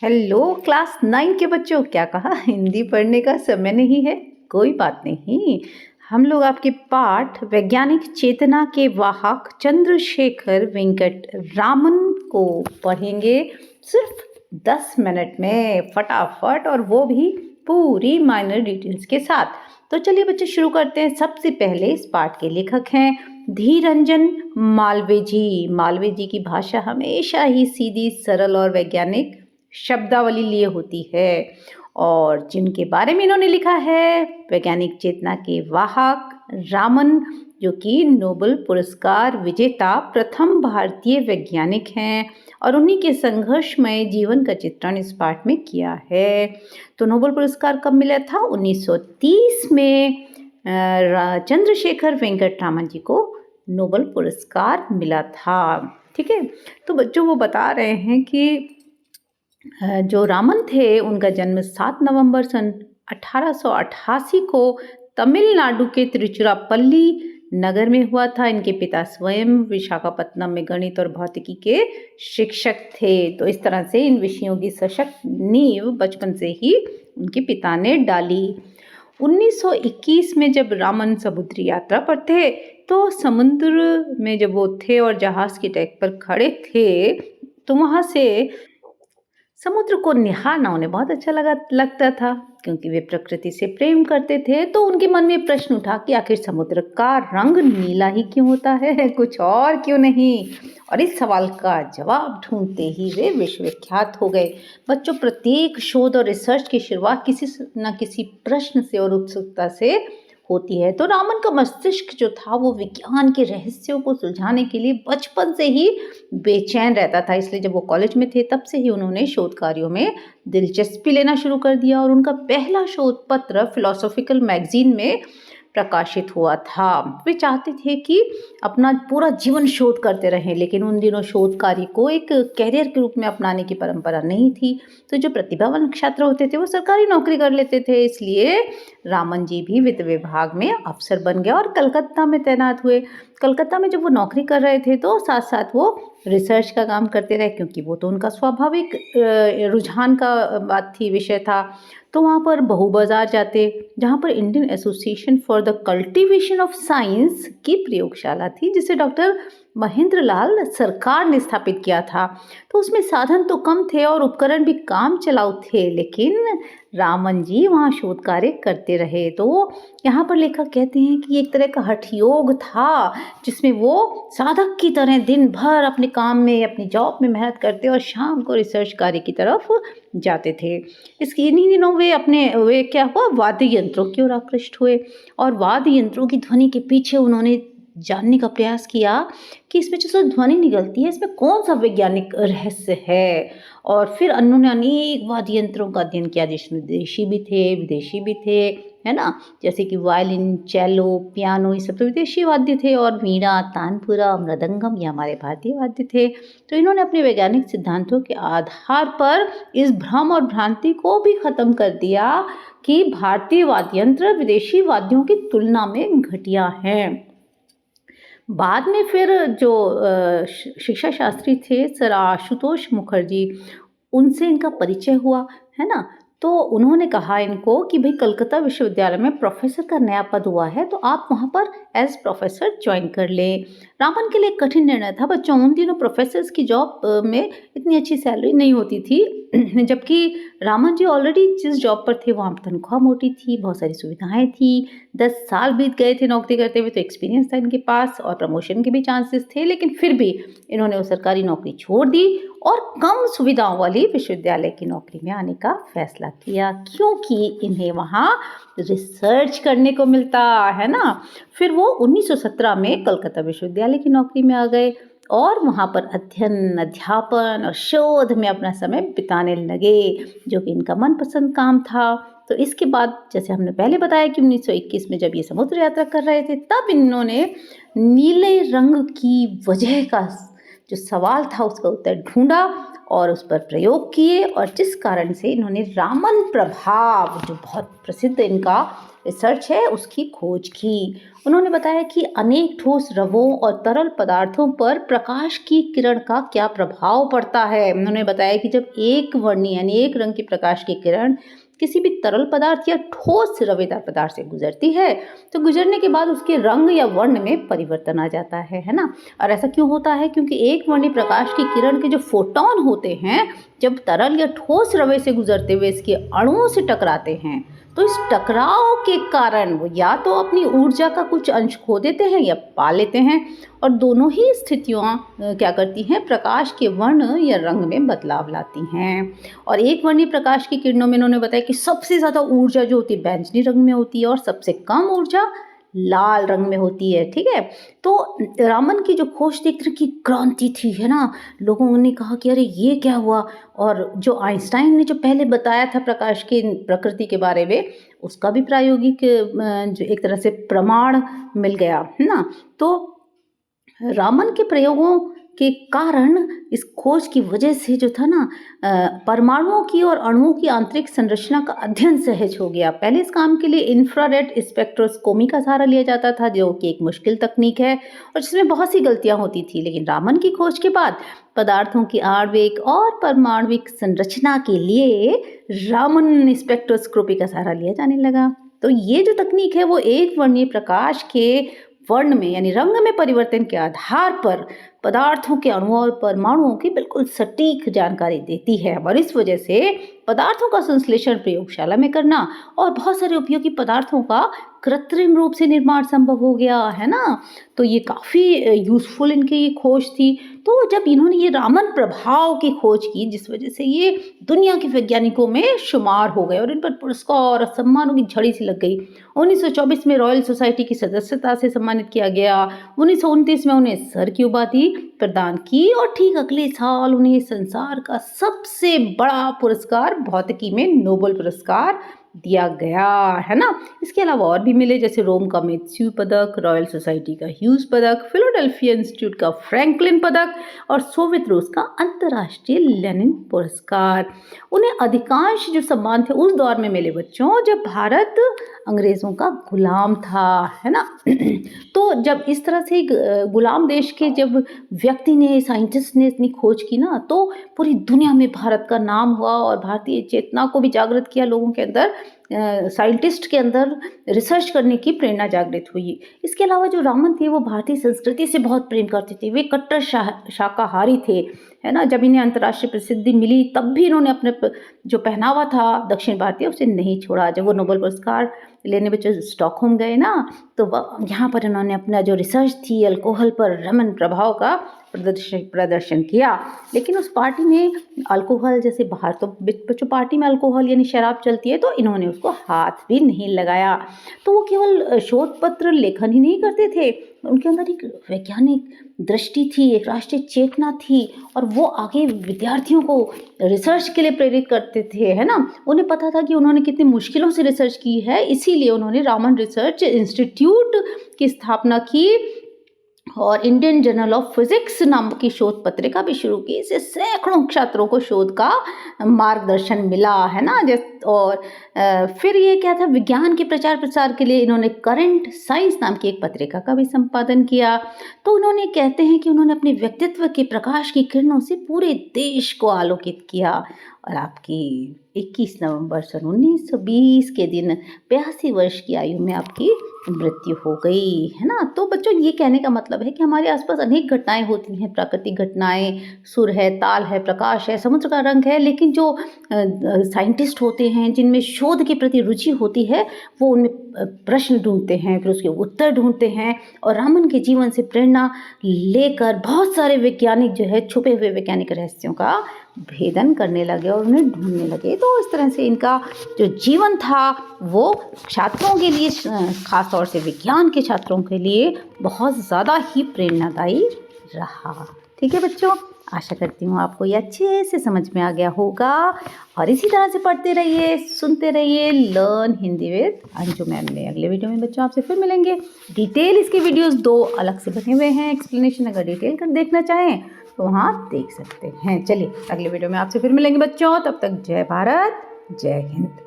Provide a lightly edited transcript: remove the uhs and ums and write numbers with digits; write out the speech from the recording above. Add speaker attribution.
Speaker 1: Hello class 9 के बच्चों, क्या कहा? हिंदी पढ़ने का समय नहीं है? कोई बात नहीं। हम लोग आपके पाठ वैज्ञानिक चेतना के वाहक चंद्रशेखर वेंकट रामन को पढ़ेंगे सिर्फ 10 मिनट में फटाफट, और वो भी पूरी माइनर डिटेल्स के साथ। तो चलिए बच्चे शुरू करते हैं। सबसे पहले इस पाठ के लेखक हैं धीरंजन मालवीय जी। मालवीय जी की भाषा हमेशा ही सीधी, सरल और वैज्ञानिक शब्दावली लिए होती है, और जिनके बारे में इन्होंने लिखा है वैज्ञानिक चेतना के वाहक रामन, जो कि नोबेल पुरस्कार विजेता प्रथम भारतीय वैज्ञानिक हैं, और उन्हीं के संघर्षमय जीवन का चित्रण इस पाठ में किया है। तो नोबेल पुरस्कार कब मिला था? 1930 में चंद्रशेखर वेंकट रामन जी को नोबेल पुरस्कार मिला था। ठीक है, तो बच्चों वो बता रहे हैं कि जो रामन थे उनका जन्म 7 नवंबर सन 1888 को तमिलनाडु के तिरुचिरापल्ली नगर में हुआ था। इनके पिता स्वयं विशाखापत्तनम में गणित और भौतिकी के शिक्षक थे। तो इस तरह से इन विषयों की सशक्त नींव बचपन से ही उनके पिता ने डाली। 1921 में जब रामन समुद्री यात्रा पर थे, तो समुद्र में जब वो थे और जहाज के डेक पर खड़े थे, तो वहाँ से समुद्र को निहारना उन्हें बहुत अच्छा लगता था, क्योंकि वे प्रकृति से प्रेम करते थे। तो उनके मन में प्रश्न उठा कि आखिर समुद्र का रंग नीला ही क्यों होता है, कुछ और क्यों नहीं? और इस सवाल का जवाब ढूंढते ही वे विश्वविख्यात हो गए। बच्चों, प्रत्येक शोध और रिसर्च की शुरुआत किसी न किसी प्रश्न से और उत्सुकता से होती है। तो रामन का मस्तिष्क जो था वो विज्ञान के रहस्यों को सुलझाने के लिए बचपन से ही बेचैन रहता था। इसलिए जब वो कॉलेज में थे तब से ही उन्होंने शोध कार्यों में दिलचस्पी लेना शुरू कर दिया, और उनका पहला शोध पत्र फिलोसॉफिकल मैगजीन में प्रकाशित हुआ था। वे चाहते थे कि अपना पूरा जीवन शोध करते रहें, लेकिन उन दिनों शोध कार्य को एक कैरियर के रूप में अपनाने की परंपरा नहीं थी। तो जो प्रतिभावान छात्र होते थे वो सरकारी नौकरी कर लेते थे। इसलिए रामन जी भी वित्त विभाग में अफसर बन गए और कलकत्ता में तैनात हुए। कलकत्ता में जब वो नौकरी कर रहे थे तो साथ साथ वो रिसर्च का काम करते रहे, क्योंकि वो तो उनका स्वाभाविक रुझान का बात थी, विषय था। तो वहाँ पर बहू बाजार जाते, जहाँ पर Indian association for the cultivation of science की प्रयोगशाला थी, जिसे डॉक्टर महेंद्र लाल सरकार ने स्थापित किया था। तो उसमें साधन तो कम थे और उपकरण भी काम चलाऊ थे, लेकिन रामन जी वहाँ शोध कार्य करते रहे। तो यहाँ पर लेखक कहते हैं कि एक तरह का हठयोग था, जिसमें वो साधक की तरह दिन भर अपने काम में, अपनी जॉब में मेहनत करते और शाम को रिसर्च कार्य की तरफ जाते थे। इन्हीं दिनों वे क्या हुआ, वाद्य यंत्रों की ओर आकृष्ट हुए, और वाद्य यंत्रों की ध्वनि के पीछे उन्होंने जानने का प्रयास किया कि इसमें जो ध्वनि निकलती है इसमें कौन सा वैज्ञानिक रहस्य है। और फिर उन्होंने अनेक वाद्य यंत्रों का अध्ययन किया, जिसमें देशी भी थे विदेशी भी थे, है ना, जैसे कि वायलिन, चेलो, पियानो, ये सब तो विदेशी वाद्य थे, और वीणा, तानपुरा, मृदंगम ये हमारे भारतीय वाद्य थे। तो इन्होंने अपने वैज्ञानिक सिद्धांतों के आधार पर इस भ्रम और भ्रांति को भी खत्म कर दिया कि भारतीय वाद्य यंत्र विदेशी वाद्यों की तुलना में घटिया हैं। बाद में फिर जो शिक्षा शास्त्री थे सर आशुतोष मुखर्जी, उनसे इनका परिचय हुआ, है ना। तो उन्होंने कहा इनको कि भाई कलकत्ता विश्वविद्यालय में प्रोफेसर का नया पद हुआ है, तो आप वहाँ पर एज प्रोफेसर ज्वाइन कर लें। रामन के लिए कठिन निर्णय था बच्चों। उन दिनों प्रोफेसर्स की जॉब में इतनी अच्छी सैलरी नहीं होती थी, जबकि रामन जी ऑलरेडी जिस जॉब पर थे वहाँ पर तनख्वाह मोटी थी, बहुत सारी सुविधाएं थी। 10 साल बीत गए थे नौकरी करते हुए, तो एक्सपीरियंस था इनके पास और प्रमोशन के भी चांसेस थे, लेकिन फिर भी इन्होंने वो सरकारी नौकरी छोड़ दी और कम सुविधाओं वाली विश्वविद्यालय की नौकरी में आने का फैसला किया, क्योंकि इन्हें वहाँ रिसर्च करने को मिलता है ना। फिर वो 1917 में कलकत्ता विश्वविद्यालय की नौकरी में आ गए और वहाँ पर अध्ययन, अध्यापन और शोध में अपना समय बिताने लगे, जो कि इनका मनपसंद काम था। तो इसके बाद जैसे हमने पहले बताया कि 1921 में जब ये समुद्र यात्रा कर रहे थे, तब इन्होंने नीले रंग की वजह का जो सवाल था उसका उत्तर ढूंढा और उस पर प्रयोग किए, और जिस कारण से इन्होंने रामन प्रभाव, जो बहुत प्रसिद्ध इनका रिसर्च है उसकी खोज की। उन्होंने बताया कि अनेक ठोस द्रवों और तरल पदार्थों पर प्रकाश की किरण का क्या प्रभाव पड़ता है। उन्होंने बताया कि जब एक वर्णी यानी एक रंग की प्रकाश की किरण किसी भी तरल पदार्थ या ठोस रवेदार पदार्थ से गुजरती है तो गुजरने के बाद उसके रंग या वर्ण में परिवर्तन आ जाता है ना। और ऐसा क्यों होता है? क्योंकि एक वर्णी प्रकाश की किरण के जो फोटोन होते हैं जब तरल या ठोस रवे से गुजरते हुए इसके अणुओं से टकराते हैं तो इस टकराव के कारण वो या तो अपनी ऊर्जा का कुछ अंश खो देते हैं या पा लेते हैं। और दोनों ही स्थितियाँ क्या करती हैं? प्रकाश के वर्ण या रंग में बदलाव लाती हैं। और एक वर्णी प्रकाश की किरणों में इन्होंने बताया कि सबसे ज़्यादा ऊर्जा जो होती है बैंगनी रंग में होती है और सबसे कम ऊर्जा लाल रंग में होती है। ठीक है, तो रामन की जो खोज थी एक तरह की क्रांति थी, है ना। लोगों ने कहा कि अरे ये क्या हुआ। और जो आइंस्टाइन ने जो पहले बताया था प्रकाश की प्रकृति के बारे में उसका भी प्रायोगिक जो एक तरह से प्रमाण मिल गया, है ना। तो रामन के प्रयोगों के कारण इस खोज की वजह से जो था ना परमाणुओं की और अणुओं की आंतरिक संरचना का अध्ययन सहज हो गया। पहले इस काम के लिए इंफ्रारेड स्पेक्ट्रोस्कोपी का सहारा लिया जाता था जो कि एक मुश्किल तकनीक है और जिसमें बहुत सी गलतियां होती थी। लेकिन रामन की खोज के बाद पदार्थों की आणविक और परमाणुविक संरचना के लिए रामन स्पेक्ट्रोस्कोपी का सहारा लिया जाने लगा। तो ये जो तकनीक है वो एक वर्णीय प्रकाश के वर्ण में यानी रंग में परिवर्तन के आधार पर पदार्थों के अणुओं और परमाणुओं की बिल्कुल सटीक जानकारी देती है। और इस वजह से पदार्थों का संश्लेषण प्रयोगशाला में करना और बहुत सारे उपयोगी पदार्थों का कृत्रिम रूप से निर्माण संभव हो गया, है ना। तो ये काफ़ी यूज़फुल इनकी ये खोज थी। तो जब इन्होंने ये रामन प्रभाव की खोज की जिस वजह से ये दुनिया के वैज्ञानिकों में शुमार हो गए और इन पर पुरस्कार और सम्मानों की झड़ी सी लग गई। 1924 में रॉयल सोसाइटी की सदस्यता से सम्मानित किया गया। 1929 में उन्हें सर की उपाधि प्रदान की और ठीक अगले साल उन्हें संसार का सबसे बड़ा पुरस्कार भौतिकी में नोबेल पुरस्कार दिया गया, है ना। इसके अलावा और भी मिले जैसे रोम का मैथ्यू पदक, रॉयल सोसाइटी का ह्यूज पदक, फिलाडेल्फिया इंस्टीट्यूट का फ्रैंकलिन पदक और सोवियत रूस का अंतर्राष्ट्रीय लेनिन पुरस्कार। उन्हें अधिकांश जो सम्मान थे उस दौर में मिले बच्चों जब भारत अंग्रेज़ों का गुलाम था, है ना। तो जब इस तरह से गुलाम देश के जब व्यक्ति ने साइंटिस्ट ने इतनी खोज की ना तो पूरी दुनिया में भारत का नाम हुआ और भारतीय चेतना को भी जागृत किया लोगों के अंदर, साइंटिस्ट के अंदर रिसर्च करने की प्रेरणा जागृत हुई। इसके अलावा जो रामन थे वो भारतीय संस्कृति से बहुत प्रेम करते थे। वे कट्टर शाकाहारी थे, है ना। जब इन्हें अंतर्राष्ट्रीय प्रसिद्धि मिली तब भी इन्होंने अपने जो पहनावा था दक्षिण भारतीय उसे नहीं छोड़ा। जब वो नोबेल पुरस्कार लेने बच्चे स्टॉकहोम गए ना तो यहाँ पर इन्होंने अपना जो रिसर्च थी अल्कोहल पर रामन प्रभाव का प्रदर्शन किया। लेकिन उस पार्टी में अल्कोहल जैसे बाहर तो बच्चों पार्टी में अल्कोहल यानी शराब चलती है तो इन्होंने उसको हाथ भी नहीं लगाया। तो वो केवल शोध पत्र लेखन ही नहीं करते थे, उनके अंदर एक वैज्ञानिक दृष्टि थी, एक राष्ट्रीय चेतना थी और वो आगे विद्यार्थियों को रिसर्च के लिए प्रेरित करते थे, है ना। उन्हें पता था कि उन्होंने कितनी मुश्किलों से रिसर्च की है, इसीलिए उन्होंने रामन रिसर्च इंस्टीट्यूट की स्थापना की और इंडियन जर्नल ऑफ फिजिक्स नाम की शोध पत्रिका भी शुरू की। इससे सैकड़ों छात्रों को शोध का मार्गदर्शन मिला, है ना। और फिर ये क्या था, विज्ञान के प्रचार प्रसार के लिए इन्होंने करंट साइंस नाम की एक पत्रिका का भी संपादन किया। तो उन्होंने कहते हैं कि उन्होंने अपने व्यक्तित्व के प्रकाश की किरणों से पूरे देश को आलोकित किया। और आपकी 21 नवंबर सन 1920 के दिन 82 वर्ष की आयु में आपकी मृत्यु हो गई, है ना। तो बच्चों ये कहने का मतलब है कि हमारे आसपास अनेक घटनाएं होती हैं, प्राकृतिक घटनाएं, सुर है, ताल है, प्रकाश है, समुद्र का रंग है, लेकिन जो साइंटिस्ट होते हैं जिनमें शोध के प्रति रुचि होती है वो उनमें प्रश्न ढूंढते हैं, फिर उसके उत्तर ढूंढते हैं और रामन के जीवन से प्रेरणा लेकर बहुत सारे वैज्ञानिक जो है छुपे हुए वैज्ञानिक रहस्यों का भेदन करने लगे और उन्हें ढूंढने लगे। तो इस तरह से इनका जो जीवन था वो छात्रों के लिए, खास तौर से विज्ञान के छात्रों के लिए बहुत ज़्यादा ही प्रेरणादायी रहा। ठीक है बच्चों, आशा करती हूँ आपको ये अच्छे से समझ में आ गया होगा और इसी तरह से पढ़ते रहिए, सुनते रहिए learn Hindi with Anju ma'am में। अगले वीडियो में बच्चों आपसे फिर मिलेंगे। डिटेल इसके वीडियोस 2 अलग से बने हुए हैं, एक्सप्लेनेशन अगर डिटेल कर देखना चाहें तो वहाँ देख सकते हैं। चलिए अगले वीडियो में आपसे फिर मिलेंगे बच्चों, तब तक जय भारत, जय हिंद।